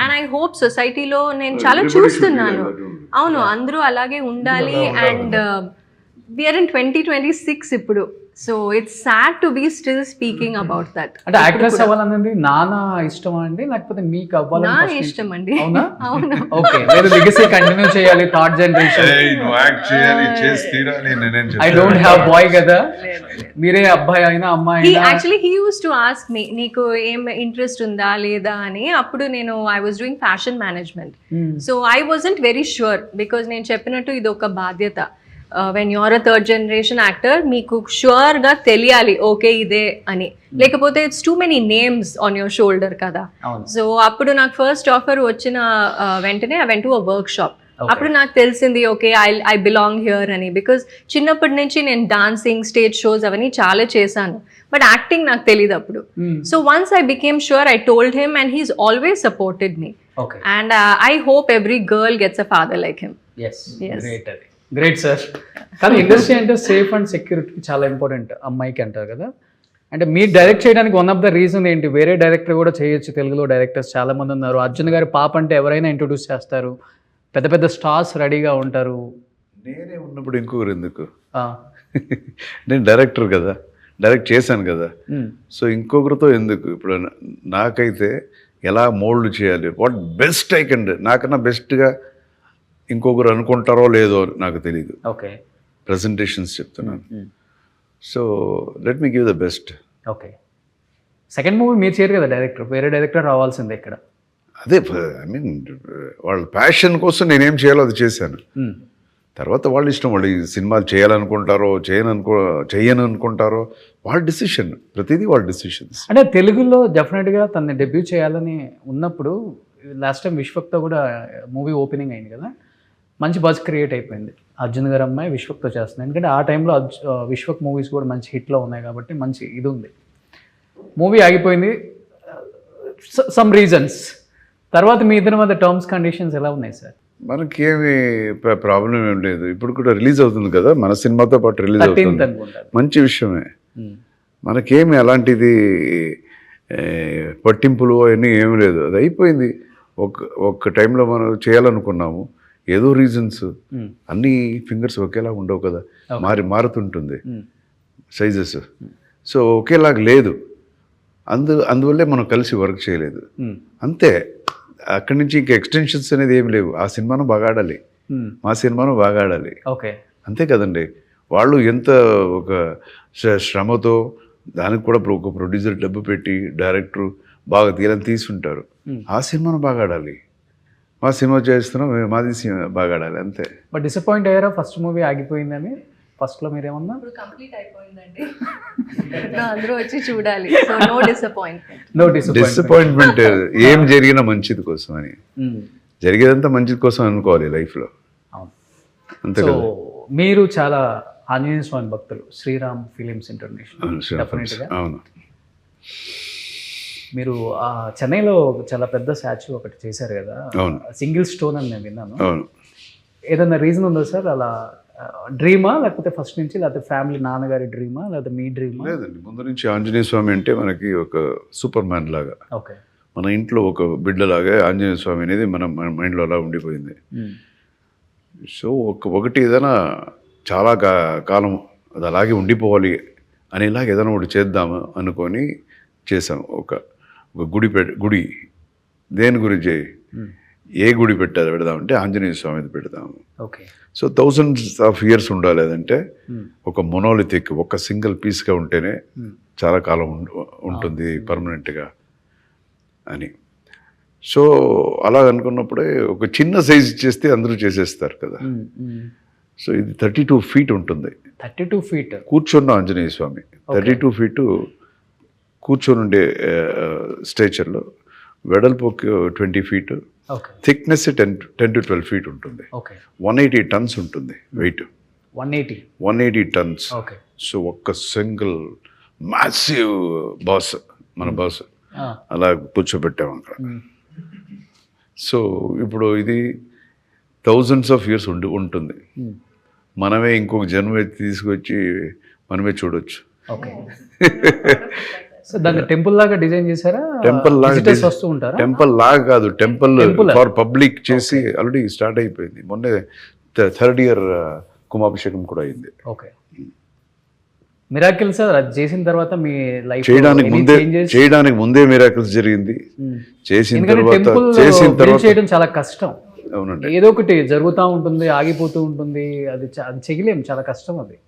And I hope సొసైటీలో నేను చాలా చూస్తున్నాను, అవును అందరూ అలాగే ఉండాలి. అండ్ వీఆర్ ఇన్ 2026 ఇప్పుడు. So it's sad to be still speaking about that. అంటే యాక్ట్రెస్ అవ్వాలన్నది నాన్న ఇష్టం అండి, లేకపోతే మీకు అవ్వాలి? నా ఇష్టం అండి. అవునా? ఓకే. మీరు లెగసీ కంటిన్యూ చేయాలి, third generation. I don't have boy కదా, మీరే అబ్బాయి అయినా అమ్మాయి అయినా. Actually he used to ask me, నీకు ఏం ఇంట్రెస్ట్ ఉందా లేదా అని. అప్పుడు నేను I was doing fashion management. So I wasn't very sure because నేను చెప్పినట్టు ఇది ఒక బాధ్యత. When you're a third generation actor, మీకు ష్యూర్గా తెలియాలి ఓకే ఇదే అని, లేకపోతే it's too many names on your shoulder కదా. సో అప్పుడు నాకు ఫస్ట్ ఆఫర్ వచ్చిన వెంటనే I went to a work shop. అప్పుడు నాకు తెలిసింది ఓకే ఐ బిలాంగ్ హియర్ అని. బికాజ్ చిన్నప్పటి నుంచి నేను డాన్సింగ్, స్టేజ్ షోస్ అవన్నీ చాలా చేశాను, బట్ యాక్టింగ్ నాకు తెలియదు అప్పుడు. So once I became sure, I told him and he's always supported me. And I hope every girl gets a father like him. Great sir. కానీ ఇండస్ట్రీ అంటే safe and security చాలా important అమ్మాయికి అంటారు కదా. అంటే మీరు డైరెక్ట్ చేయడానికి one of the reason ఏంటి? వేరే డైరెక్టర్ కూడా చేయొచ్చు, తెలుగులో డైరెక్టర్స్ చాలా మంది ఉన్నారు. అర్జున్ గారి పాప అంటే ఎవరైనా ఇంట్రొడ్యూస్ చేస్తారు, పెద్ద పెద్ద స్టార్స్ రెడీగా ఉంటారు. నేనే ఉన్నప్పుడు ఇంకొకరు ఎందుకు? ఆ, నేను డైరెక్టర్ కదా, డైరెక్ట్ చేశాను కదా, ఉమ్, సో ఇంకొకరితో ఎందుకు? ఇప్పుడు నాకైతే ఎలా మోల్డ్ చేయాలి, వాట్ బెస్ట్ ఐ కెన్, నాకన్నా బెస్ట్గా ఇంకొకరు అనుకుంటారో లేదో నాకు తెలియదు. ఓకే, ప్రజెంటేషన్స్ చెప్తున్నాను. So let me give the best. Okay. Second movie మీరు చేయరు కదా డైరెక్టర్, వేరే డైరెక్టర్ రావాల్సిందే ఇక్కడ. అదే ఐ మీన్ వాళ్ళ ప్యాషన్ కోసం నేనేం చేయాలో అది చేశాను. ఉమ్, తర్వాత వాళ్ళ ఇష్టం, వాళ్ళు ఈ సినిమాలు చేయాలనుకుంటారో చేయను అనుకుంటారో వాళ్ళ డిసిషన్, ప్రతిదీ వాళ్ళ డిసిషన్స్. అంటే తెలుగులో డెఫినెట్గా తనని డెబ్యూ చేయాలని ఉన్నప్పుడు లాస్ట్ టైం విశ్వక్తో కూడా మూవీ ఓపెనింగ్ అయింది కదా, మంచి బజ్ క్రియేట్ అయిపోయింది. అర్జున్ గారు అమ్మాయి విశ్వక్తో చేస్తుంది, ఎందుకంటే ఆ టైంలో విశ్వక్ మూవీస్ కూడా మంచి హిట్లో ఉన్నాయి కాబట్టి మంచి ఇది ఉంది. మూవీ ఆగిపోయింది సమ్ రీజన్స్. తర్వాత మీ ఇద్దరి మధ్య టర్మ్స్ కండిషన్స్ ఎలా ఉన్నాయి సార్? మనకేమి ప్రాబ్లం ఏం లేదు. ఇప్పుడు కూడా రిలీజ్ అవుతుంది కదా, మన సినిమాతో పాటు రిలీజ్ 13th అవుతుంది, అనుకుంటారు. మంచి విషయమే. మనకేమి అలాంటిది పట్టింపులు అవన్నీ ఏమి లేదు, అది అయిపోయింది. ఒక టైంలో మనం చేయాలనుకున్నాము, ఏదో రీజన్స్, అన్ని ఫింగర్స్ ఒకేలా ఉండవు కదా, మారుతుంటుంది సైజెస్, సో ఒకేలాగా లేదు. అందువల్లే మనం కలిసి వర్క్ చేయలేదు, అంతే. అక్కడి నుంచి ఇంకా ఎక్స్టెన్షన్స్ అనేది ఏమి లేవు. ఆ సినిమాను బాగా ఆడాలి, మా సినిమాను బాగా ఆడాలి, ఓకే, అంతే కదండి. వాళ్ళు ఎంత ఒక శ్రమతో దానికి కూడా ఒక ప్రొడ్యూసర్ డబ్బు పెట్టి డైరెక్టరు బాగా తీయాలని తీసుంటారు. ఆ సినిమాను బాగా ఆడాలి, మా సినిమా చేస్తున్నాం, మాది సినిమా బాగా ఆడాలి, అంతే. బట్ డిసప్పాయింట్ అయ్యారా ఫస్ట్ మూవీ ఆగిపోయిందని? ఫస్ట్లో మీరేమన్నా? ఇప్పుడు కంప్లీట్ అయిపోయిందండి, అందరూ వచ్చి చూడాలి. So no disappointment. No disappointment ఏం జరిగినా మంచిది కోసం అని, జరిగేదంతా మంచిది కోసం అనుకోవాలి లైఫ్లో, అవును. అంతే సో కదా. మీరు చాలా ఆంజనేయ స్వామి భక్తులు, శ్రీరామ్ ఫిలిమ్స్ ఇంటర్నేషనల్ డెఫినెట్గా. అవును, మీరు చెన్నైలో చాలా పెద్ద స్టాచ్యూ ఒకటి చేశారు కదా, అవును. సింగిల్ స్టోన్ అని నేను విన్నాను. అవును. ఏదైనా రీజన్ ఉందా సార్? అలా డ్రీమా, లేకపోతే ఫస్ట్ నుంచి, లేకపోతే ఫ్యామిలీ నాన్నగారి డ్రీమా, లేకపోతే మీ డ్రీమా? లేదండి, ముందు నుంచి ఆంజనేయ స్వామి అంటే మనకి ఒక సూపర్ మ్యాన్ లాగా, ఓకే, మన ఇంట్లో ఒక బిడ్డలాగా ఆంజనేయ స్వామి అనేది మన మైండ్లో అలా ఉండిపోయింది. సో ఒకటి ఏదైనా చాలా కాలం అది అలాగే ఉండిపోవాలి అనేలాగా ఏదైనా ఒకటి చేద్దాము అనుకొని చేసాం. ఒక గుడి దేని గురించి, ఏ గుడి పెడదామంటే ఆంజనేయ స్వామిది పెడదాము. Okay. So 1000s of years ఉండాలి అదంటే, ఒక మొనోలిథిక్, ఒక సింగిల్ పీస్గా ఉంటేనే చాలా కాలం ఉంటుంది పర్మనెంట్గా అని. సో అలా అనుకున్నప్పుడే ఒక చిన్న సైజ్ చేస్తే అందరూ చేసేస్తారు కదా. సో ఇది 32 feet ఉంటుంది, 32 feet కూర్చున్న ఆంజనేయ స్వామి. 32 feet కూర్చొని ఉండే స్టేచర్లో, వెడల్పు 20 feet, okay, thickness 10 to 12 feet ఉంటుంది. ఓకే. 180 tons ఉంటుంది వెయిట్, 180 tons. ఓకే. సో ఒక్క సింగిల్ మ్యాసివ్ బాస్, మన బాస్ అలా కూర్చోబెట్టాము అక్కడ. సో ఇప్పుడు ఇది 1000s of years ఉంటుంది. మనమే ఇంకొక జన్మ తీసుకొచ్చి మనమే చూడొచ్చు. ఓకే. సో దాన్ని టెంపుల్ లాగా డిజైన్ చేశారా? టెంపుల్ విజిటర్స్ వస్తూ ఉంటారా? టెంపుల్ లాగా కాదు, టెంపుల్ ఫర్ పబ్లిక్ చేసి ఆల్రెడీ స్టార్ట్ అయిపోయింది. మొన్నే 3rd year కుంభాభిషేకం కూడా అయింది. ఓకే. మిరాకిల్ సార్, అది చేసిన తర్వాత మీ లైఫ్ చేయడానికి ముందే మిరాకిల్స్ జరిగింది, చేసిన తర్వాత చేయడం చాలా కష్టం. అవునండి, ఏదో ఒకటి జరుగుతూ ఉంటుంది, ఆగిపోతూ ఉంటుంది, అది చేయలేం, చాలా కష్టం అది.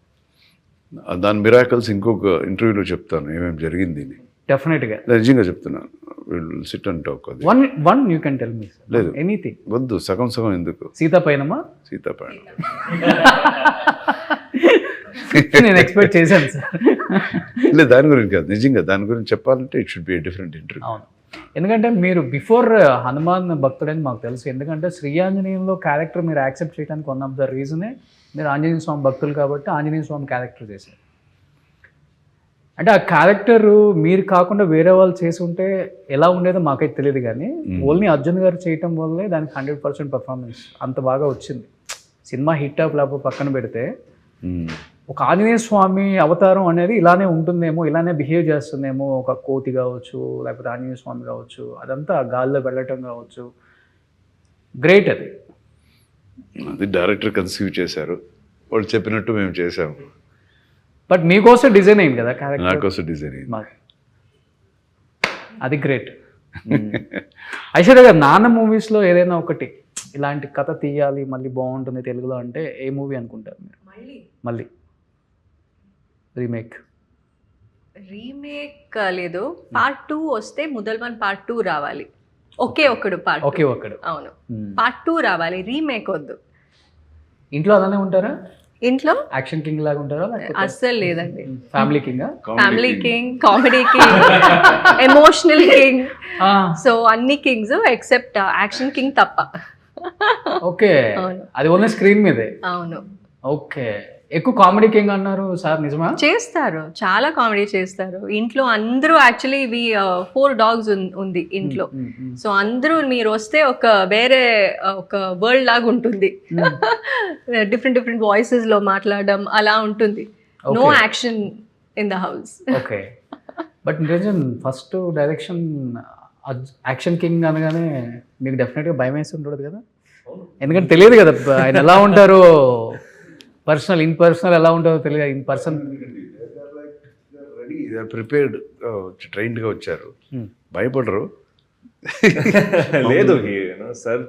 దాని మిరాకిల్స్ ఇంకొక ఇంటర్వ్యూలో చెప్తాను ఏమేమి జరిగింది. డెఫినెట్గా నిజంగా చెప్తున్నాను. Will sit and talk. అది one you can tell me. లేదు, ఎనీథింగ్ వద్దు, సగం ఎందుకు. సీతాపైనమా? సీతాపైన నేను ఎక్స్పెక్ట్ చేశాను సార్. లేదు, దాని గురించి కాదు, నిజంగా దాని గురించి చెప్పాలంటే it should be different interview. అవును, ఎందుకంటే మీరు బిఫోర్ హనుమాన్ భక్తుడని మాకు తెలుసు. ఎందుకంటే శ్రీ ఆంజనేయంలో క్యారెక్టర్ మీరు యాక్సెప్ట్ చేయడానికి వన్ ఆఫ్ ద రీజనే మీరు ఆంజనేయ స్వామి భక్తులు కాబట్టి ఆంజనేయ స్వామి క్యారెక్టర్ చేశారు. అంటే ఆ క్యారెక్టర్ మీరు కాకుండా వేరే వాళ్ళు చేసి ఉంటే ఎలా ఉండేదో మాకైతే తెలియదు, కానీ ఓన్లీ అర్జున్ గారు చేయటం వల్లే దానికి 100% పర్ఫార్మెన్స్ అంత బాగా వచ్చింది. సినిమా హిట్ అప్ లేకపోతే పక్కన పెడితే ఒక ఆంజనేయ స్వామి అవతారం అనేది ఇలానే ఉంటుందేమో, ఇలానే బిహేవ్ చేస్తుందేమో, ఒక కోతి కావచ్చు లేకపోతే ఆంజనేయ స్వామి కావచ్చు, అదంతా గాల్లో వెళ్ళటం కావచ్చు, గ్రేట్ అది. అది డైరెక్టర్ కన్సీవ్ చేశారు, వాళ్ళు చెప్పినట్టు మేము చేసాము. బట్ మీకోసం డిజైన్ అయింది కదా క్యారెక్టర్, నాకోసం డిజైన్ అయింది. అది గ్రేట్. ఐశ్వర్య గారు నాన్న మూవీస్లో ఏదైనా ఒకటి ఇలాంటి కథ తీయాలి మళ్ళీ బాగుంటుంది తెలుగులో అంటే ఏ మూవీ అనుకుంటారు మీరు? మళ్ళీ రీమేక్ లేదు, పార్ట్ 2 వస్తే ముదల్వన్ పార్ట్ 2 రావాలి. ఒకే ఒక్కడు పార్ట్ ఒకే ఒక్కడు. అవును, పార్ట్ 2 రావాలి, రీమేక్ వద్దు. ఇంట్లో అలానే ఉంటారా? ఇంట్లో యాక్షన్ కింగ్ లాగా ఉంటారా? అస్సలు లేదండి. Family king, family king, comedy king, emotional king, so అన్ని కింగ్స్ ఎక్సెప్ట్ యాక్షన్ కింగ్ తప్ప. ఓకే, అది ఓన్లీ స్క్రీన్ మీదే. అవును. ఓకే, ఎక్కువ కామెడీ కింగ్ అన్నారు సార్, నిజమా? చేస్తారు, చాలా కామెడీ చేస్తారు. ఇంట్లో అందరూ యాక్చువల్లీ 4 dogs ఉంది ఇంట్లో. సో అందరూ మీరు వస్తే ఒక వేరే ఒక వరల్డ్ లాగా ఉంటుంది. డిఫరెంట్ వాయిసెస్ లో మాట్లాడడం అలా ఉంటుంది. No action in the house. Okay, but నిజం ఫస్ట్ డైరెక్షన్ యాక్షన్ కింగ్ అనగానే మీకు డెఫినెట్గా భయం వేసి ఉండదు కదా? ఎందుకంటే తెలియదు కదా ఆయన ఎలా ఉంటారో, ఇన్ పర్సనల్ ఎలా ఉంటుందో తెలియదు. ఇన్ పర్సన్ రెడీ, ప్రిపేర్డ్, ట్రైన్డ్గా వచ్చారు, భయపడరు. లేదు సార్,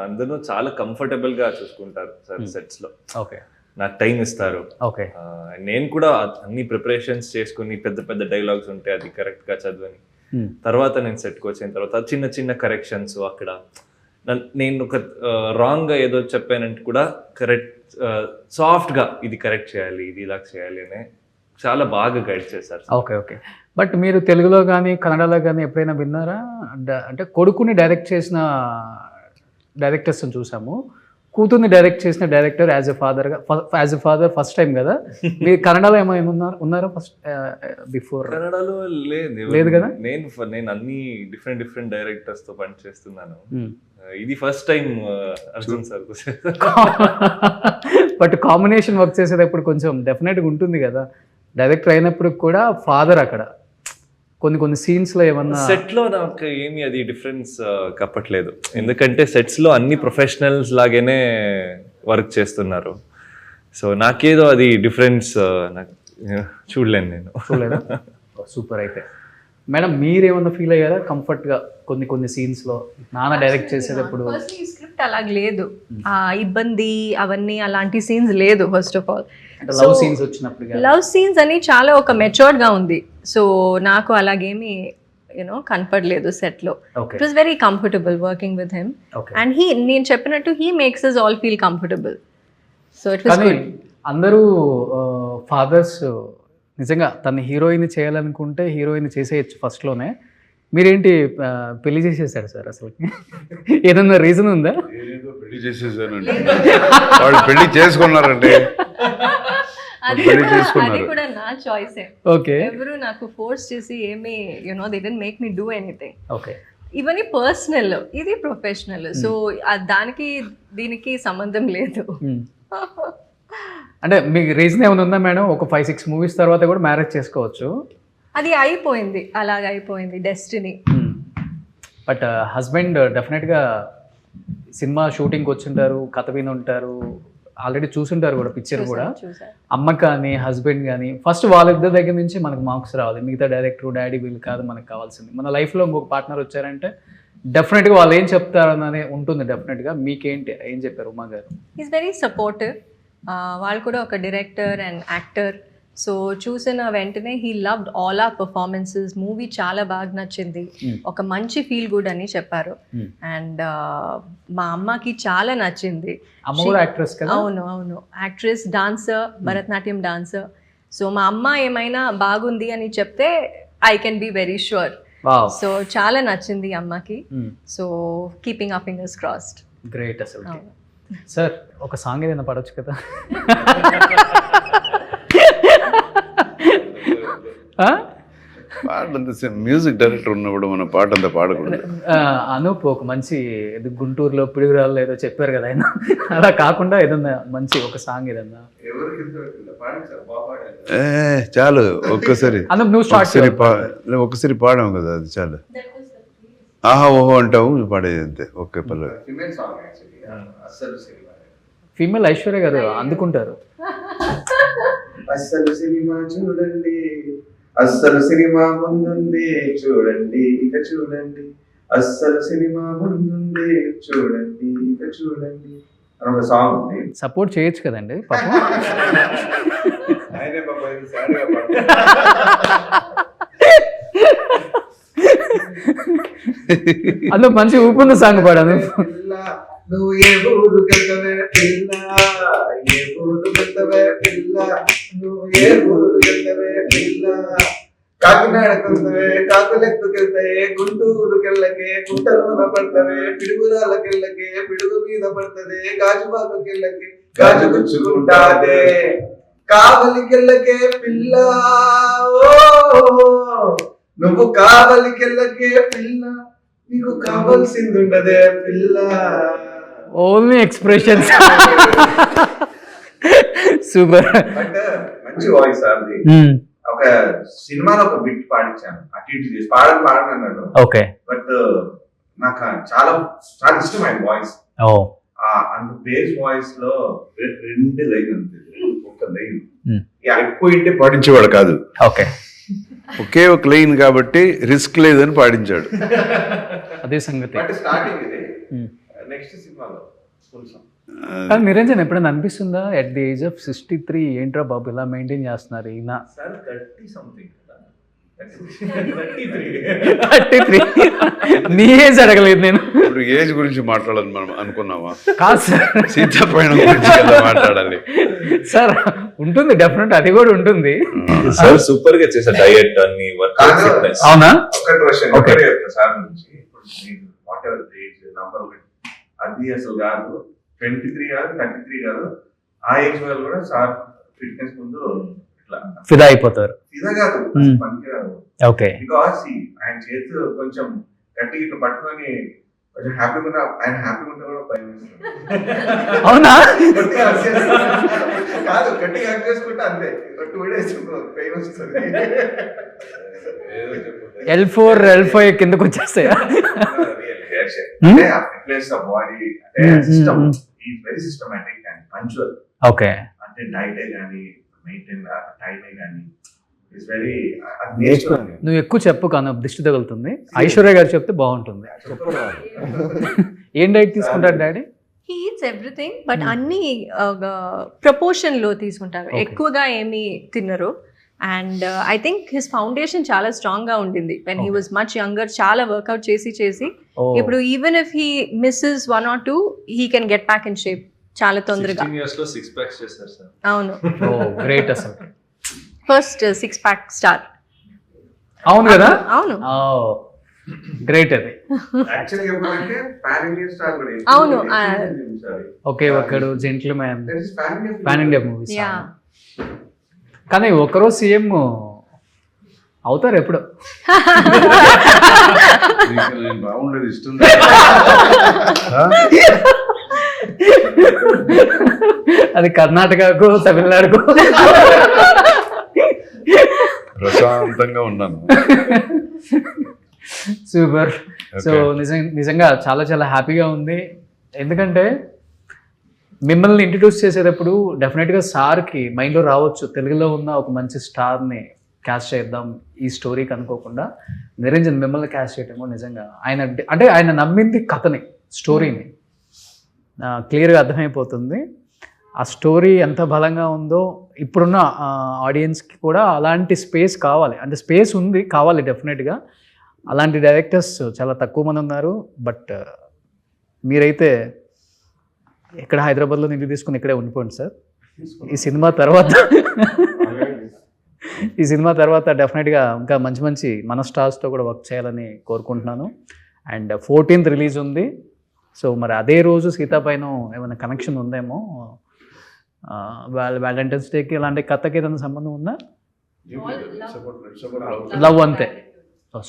అందరూ చాలా కంఫర్టబుల్ గా చూసుకుంటారు సార్ సెట్స్ లో. ఓకే, నాకు టైం ఇస్తారు. ఓకే, నేను కూడా అన్ని ప్రిపరేషన్స్ చేసుకుని పెద్ద డైలాగ్స్ ఉంటే అది కరెక్ట్ గా చదవని తర్వాత నేను సెట్కి వచ్చిన తర్వాత చిన్న కరెక్షన్స్ అక్కడ నేను ఒక రాంగ్ గా ఏదో చెప్పానంటే కూడా కరెక్ట్ సాఫ్ట్ గా ఇది కరెక్ట్ చేయాలి, ఇది ఇలా చేయాలి అని చాలా బాగా గైడ్ చేశారు. ఓకే ఓకే, బట్ మీరు తెలుగులో కానీ కన్నడలో కానీ ఎప్పుడైనా విన్నారా? అంటే కొడుకుని డైరెక్ట్ చేసిన డైరెక్టర్స్ని చూసాము, కూతుర్ని డైరెక్ట్ చేసిన director as a father first time కదా. మీరు కన్నడలో ఏమైనా ఉన్నారా ఫస్ట్ బిఫోర్? కన్నడలో లేదు కదా. నేను అన్ని డిఫరెంట్ డైరెక్టర్స్ తో పని చేస్తున్నాను. ఇది first time Arjun sir. But combination work చేసేటప్పుడు కొంచెం డెఫినెట్గా ఉంటుంది కదా, డైరెక్టర్ అయినప్పుడు కూడా ఫాదర్ అక్కడ కొన్ని సీన్స్ లో ఏమన్నా సెట్ లో నాకు ఏమి అది డిఫరెన్స్ కప్పట్లేదు, ఎందుకంటే సెట్స్ లో అన్ని ప్రొఫెషనల్స్ లాగానే వర్క్ చేస్తున్నారు. సో నాకేదో అది డిఫరెన్స్ నాకు చూడలేను, నేను చూడలేదా? సూపర్. అయితే మేడం మీరేమన్నా ఫీల్ అయ్యారా కంఫర్ట్ గా కొన్ని సీన్స్ లో నాన్న డైరెక్ట్ చేసేటప్పుడు? స్క్రిప్ట్ అలాగ లేదు, ఆ ఇబ్బంది అవన్నీ అలాంటి సీన్స్ లేదు. First of all love scenes వచ్చినప్పుడు, లవ్ సీన్స్ అని చాలా ఒక మెచ్యూర్డ్ గా ఉంది. సో నాకు అలాగేమి కనపడలేదు సెట్ లో. It was very comfortable working with him, and నేను చెప్పినట్టు he makes us all feel comfortable. So it was good. అందరూ ఫాదర్స్ నిజంగా తన హీరోయిన్ చేయాలనుకుంటే హీరోయిన్ చేసేయచ్చు ఫస్ట్ లోనే. మీరేంటి పెళ్లి చేసేసారు సార్? అసలు ఏదన్నా రీజన్ ఉందా? పెళ్లి చేసేసానండి, వాళ్ళు పెళ్లి చేసుకున్నారంటే అది కూడా నా చాయిసే. ఓకే, ఎవరు నాకు ఫోర్స్ చేసి ఏమి they didn't make me do anything. Okay, ఇవన్నీ పర్సనల్, ఇది ప్రొఫెషనల్. సో దానికి దీనికి సంబంధం లేదు. అంటే మీకు రీజన్ ఏమైనా ఉందా మేడం? ఒక 5-6 మూవీస్ తర్వాత కూడా మ్యారేజ్ చేసుకోవచ్చు. అది అయిపోయింది, అలాగ అయిపోయింది డెస్టినీ. బట్ హస్బెండ్ డెఫినెట్గా సినిమా షూటింగ్కి వచ్చింటారు, కథ విని ఉంటారు, ఆల్రెడీ చూసుంటారు కూడా పిక్చర్ కూడా. అమ్మ కానీ హస్బెండ్ కానీ ఫస్ట్ వాళ్ళిద్దరి దగ్గర నుంచి మనకు మార్క్స్ రావాలి. మిగతా డైరెక్టర్ డాడీ వీళ్ళు కాదు మనకు కావాల్సింది. మన లైఫ్లో ఇంకొక పార్ట్నర్ వచ్చారంటే డెఫినెట్గా వాళ్ళు ఏం చెప్తారు అన్నది ఉంటుంది. డెఫినెట్గా మీకేంటి ఏం చెప్పారు ఉమా గారు? Is very supportive. వాళ్ళు కూడా ఒక డైరెక్టర్ అండ్ యాక్టర్. సో చూసిన వెంటనే he loved all our performances. Movie చాలా బాగా నచ్చింది, ఒక మంచి ఫీల్ గుడ్ అని చెప్పారు. అండ్ మా అమ్మకి చాలా నచ్చింది. అవును అవును, actress, dancer, Bharatanatyam dancer. So మా అమ్మ ఏమైనా బాగుంది అని చెప్తే I can be very sure. So చాలా నచ్చింది అమ్మకి. So keeping hour fingers crossed. Great. అసలు సార్ ఒక సాంగ్ ఏదైనా పడవచ్చు కదా? పాట మ్యూజిక్ డైరెక్టర్ ఉన్నప్పుడు మన పాట అంతా పాడకూడదు. అనూప్ ఒక మంచి ఇది గుంటూరులో పిడుగురాళ్ళు ఏదో చెప్పారు కదా ఆయన, అలా కాకుండా ఏదన్నా మంచి ఒక సాంగ్ ఏదన్నా. చాలు ఒక్కసారి అనూప్ నువ్వు స్టార్ట్ ఒక్కసారి పాడాము కదా, అది చాలు. ఆహా ఓహో అంటావు, పాడేది అంతే ఒకే పల్లవి. ఫీమేల్ ఐశ్వర్య గారు అందుకుంటారు. అస్సలు సినిమా చూడండి, అస్సలు సినిమా ముందుంది చూడండి, ఇక చూడండి, అస్సలు సినిమా ముందుంది చూడండి, ఇక చూడండి అని ఒక సాంగ్ ఉంది. సపోర్ట్ చేయొచ్చు కదండి పాపం. అందులో మంచి ఊపున్న సాంగ్ పాడాను. నువ్వు ఏ ఊరు గెలవే పిల్ల, ఏ ఊరు గెలవే పిల్ల, నువ్వు ఏ ఊరు గెలవే పిల్ల, కాకినాడకెళ్తవే కాకులెత్తుకెళ్తాయే, గుంటూరుకెళ్ళకే గుంటలోన పడతవే, పిడుగురాలకెళ్ళకే పిడుగు మీద పడతదే, గాజుబాకుకెళ్ళకే గాజు గుచ్చుకుంటాదే, కావలికెళ్ళకే పిల్ల, ఓ నువ్వు కావలికెళ్ళకే పిల్ల, నీకు కావాల్సిందుండదే పిల్ల. Only expressions. సూపర్. బట్ మంచి వాయిస్ అది. ఒక సినిమాలో ఒక బిట్ పాడించాను, అటు ఇటు చేసి పాడని అన్నాడు. ఓకే. బట్ నాకు చాలా చాలా ఇష్టం ఆయన వాయిస్. అంత బేస్ వాయిస్ లో 2 లైన్ అంతే, ఒక లైన్ ఎక్కువ ఇంటే పాడించేవాడు కాదు. ఓకే. ఒకే ఒక లైన్ కాబట్టి రిస్క్ లేదని పాడించాడు. అదే సంగతి. బట్ స్టార్టింగ్ ఇది, నెక్స్ట్ సినిమాలో ఫుల్ సాంగ్. కానీ నిరంజన్ ఎప్పుడైనా అనిపిస్తుందా ఎట్ ది ఏజ్ ఆఫ్ 63 ఏంట్రా బాబు ఇలా మెయింటైన్ చేస్తున్నారు ఈయన? 33. నీ ఏజ్ అడగలేదు నేను. ఇప్పుడు ఏజ్ గురించి మాట్లాడాలని మనం అనుకున్నావా? కాదు సార్, సీతాపైన గురించి కదా మాట్లాడాలి సార్. ఉంటుంది డెఫినెట్, అది కూడా ఉంటుంది సార్. సూపర్ గా చేసా డయట్ అన్ని వర్క్. అవునా? ఒక క్వశ్చన్ ఒకటే సార్ నుంచి, వాట్ ఎవర్ ఏజ్ నంబర్ అది అసలు కాదు, 23 కాదు 33 కాదు, ఆ ఏజ్ వాళ్ళు కూడా సార్ ఫిట్నెస్ ముందు ఇట్లా ఫిదా అయిపోతారు. ఇదే కాదు పనికి కాదు. ఓకే. బికాస్ ఆయన చేతులు కొంచెం గట్టిగా ఇట్లా పట్టుకొని కొంచెం హ్యాపీగా ఉన్నా, ఆయన హ్యాపీగా ఉంటే కూడా భయం వేస్తుంది. అవునా? గట్టిగా hug చేసుకుంటే- కాదు గట్టిగా hug చేసుకుంటే అంతే 2 days పెయిన్ వస్తుంది. L4 L5 కిందకు వచ్చేస్తాయా? అంటే ఆ ఫిట్నెస్ ఆ బాడీ అంటే system is very systematic and punctual. Okay. అంటే డైటే కానీ మెయింటైన్ టైమే కానీ ఇస్ వెరీ నేచురల్. నువ్వు ఎక్కువ చెప్పు కానీ దిష్టి తగులుతుంది. ఐశ్వర్య గారు చెప్తే బాగుంటుంది. ఏం డైట్ తీసుకుంటారు daddy? He eats everything, but అన్ని ప్రపోర్షన్ లో తీసుకుంటారు. Okay. ఎక్కువగా ఏమి తినరు. And I think his foundation చాలా స్ట్రాంగ్ గా ఉండింది when he was much younger. చాలా వర్కౌట్ చేసి ఇప్పుడు even if he missus 1 or 2 he can get back in shape చాలా తొందరగా. 16 years లో 6 packs చేశారు సార్. అవును, గ్రేట్ అసలు. First 6 pack star. అవును కదా? అవును గ్రేట్ అది. యాక్చువల్లీ చెప్పాలంటే పాన్ ఇండియా స్టార్ కూడా. అవును. ఓకే. ఒకడు gentlemen pan pan India movies. Yeah. కానీ ఒకరోజు సీఎం అవుతారు ఎప్పుడు. బాగుండేది ఇష్టం. అది కర్ణాటకకు తమిళనాడుకు. ప్రశాంతంగా ఉన్నాను. సూపర్. సో నిజంగా చాలా చాలా హ్యాపీగా ఉంది. ఎందుకంటే మిమ్మల్ని ఇంట్రడ్యూస్ చేసేటప్పుడు డెఫినెట్గా సార్కి మైండ్లో రావచ్చు తెలుగులో ఉన్న ఒక మంచి స్టార్ని క్యాస్ట్ చేద్దాం ఈ స్టోరీకి అనుకోకుండా నిరంజన్ మిమ్మల్ని క్యాస్ట్ చేయటము నిజంగా ఆయన అంటే ఆయన నమ్మింది కథని, స్టోరీని. క్లియర్గా అర్థమైపోతుంది. ఆ స్టోరీ ఎంత బలంగా ఉందో ఇప్పుడున్న ఆడియన్స్కి కూడా అలాంటి స్పేస్ కావాలి. అంటే స్పేస్ ఉంది, కావాలి డెఫినెట్గా. అలాంటి డైరెక్టర్స్ చాలా తక్కువ మంది ఉన్నారు. బట్ మీరైతే ఇక్కడ హైదరాబాద్లో నిధి తీసుకుని ఇక్కడే ఉండిపోండి సార్. ఈ సినిమా తర్వాత డెఫినెట్గా ఇంకా మంచి మంచి మన స్టార్స్తో కూడా వర్క్ చేయాలని కోరుకుంటున్నాను. అండ్ 14th రిలీజ్ ఉంది. సో మరి అదే రోజు సీతాపైన ఏమైనా కనెక్షన్ ఉందేమో, వాళ్ళ వ్యాలంటైన్స్ డేకి ఇలాంటి కథకి ఏదైనా సంబంధం ఉందా? లవ్ అంతే.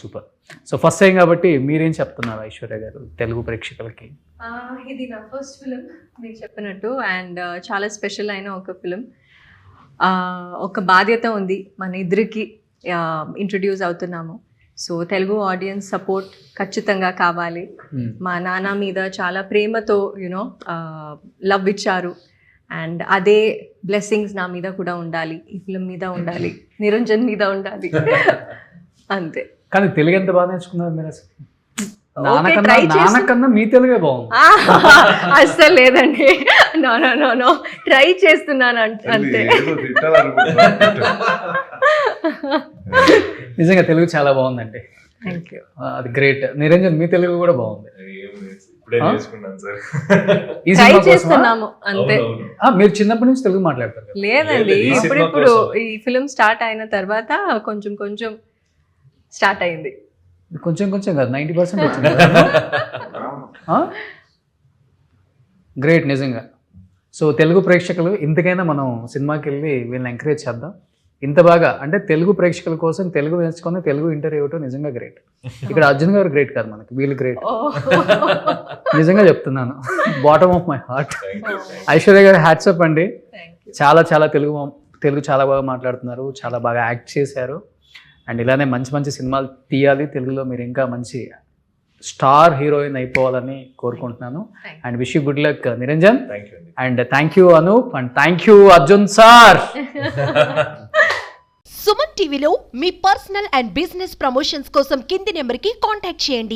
సూపర్. సో ఫస్ట్ టైం కాబట్టి మీరేం చెప్తున్నారు ఐశ్వర్య గారు తెలుగు ప్రేక్షకులకి? ఇది నా ఫస్ట్ ఫిలిం మీకు చెప్పినట్టు, అండ్ చాలా స్పెషల్ అయిన ఒక ఫిలిం. ఒక బాధ్యత ఉంది మన ఇద్దరికి, ఇంట్రడ్యూస్ అవుతున్నాము. సో తెలుగు ఆడియన్స్ సపోర్ట్ ఖచ్చితంగా కావాలి. మా నాన్న మీద చాలా ప్రేమతో యూనో లవ్ ఇచ్చారు, అండ్ అదే బ్లెస్సింగ్స్ నా మీద కూడా ఉండాలి, ఈ ఫిలిం మీద ఉండాలి, నిరంజన్ మీద ఉండాలి. అంతే. కానీ తెలుగు ఎంత బాగా నేర్చుకున్నారు మీరు అసలు? Okay, try నాన్నకన్నా మీ తెలుగే బాగుంది. అస్సలు లేదండి, no no no no, try చేస్తున్నాను అంతే. నిజంగా తెలుగు చాలా బాగుందండి. Thank you. అది గ్రేట్. నిరంజన్ మీ తెలుగు కూడా బాగుంది. ఇప్పుడే నేర్చుకున్నాను సార్. ఈ ట్రై సినిమా కోసమా? చేస్తున్నాము అంతే. మీరు చిన్నప్పటి నుంచి తెలుగు మాట్లాడతారు కదా? లేదండి, లేదు, ఈ సినిమా ఇప్పుడిప్పుడు కోసం. ఈ ఫిలిం స్టార్ట్ అయిన తర్వాత కొంచెం కొంచెం స్టార్ట్ అయింది. కొంచెం కొంచెం కాదు, 90% వచ్చింది. గ్రేట్ నిజంగా. సో తెలుగు ప్రేక్షకులు ఇంతకైనా మనం సినిమాకి వెళ్ళి వీళ్ళని ఎంకరేజ్ చేద్దాం. ఇంత బాగా అంటే తెలుగు ప్రేక్షకుల కోసం తెలుగు నేర్చుకొని తెలుగు ఇంటర్వ్యూ ఇవ్వటం నిజంగా గ్రేట్. ఇక్కడ అర్జున్ గారు గ్రేట్ కాదు, మనకి వీళ్ళు గ్రేట్. నిజంగా చెప్తున్నాను, bottom of my heart. Aishwarya గారు హ్యాట్సప్ అండి. చాలా చాలా తెలుగు చాలా బాగా మాట్లాడుతున్నారు, చాలా బాగా యాక్ట్ చేశారు. అండ్ ఇలానే మంచి మంచి సినిమాలు తీయాలి తెలుగులో. మీరు ఇంకా మంచి స్టార్ హీరోయిన్ అయిపోవాలని కోరుకుంటున్నాను. And wish you good luck Niranjan. Thank you అండి. And thank you Anoop, and thank you Arjun sir. Suman టీవీలో మీ పర్సనల్ అండ్ బిజినెస్ ప్రమోషన్స్ కోసం కింది నెంబర్కి కాంటాక్ట్ చేయండి.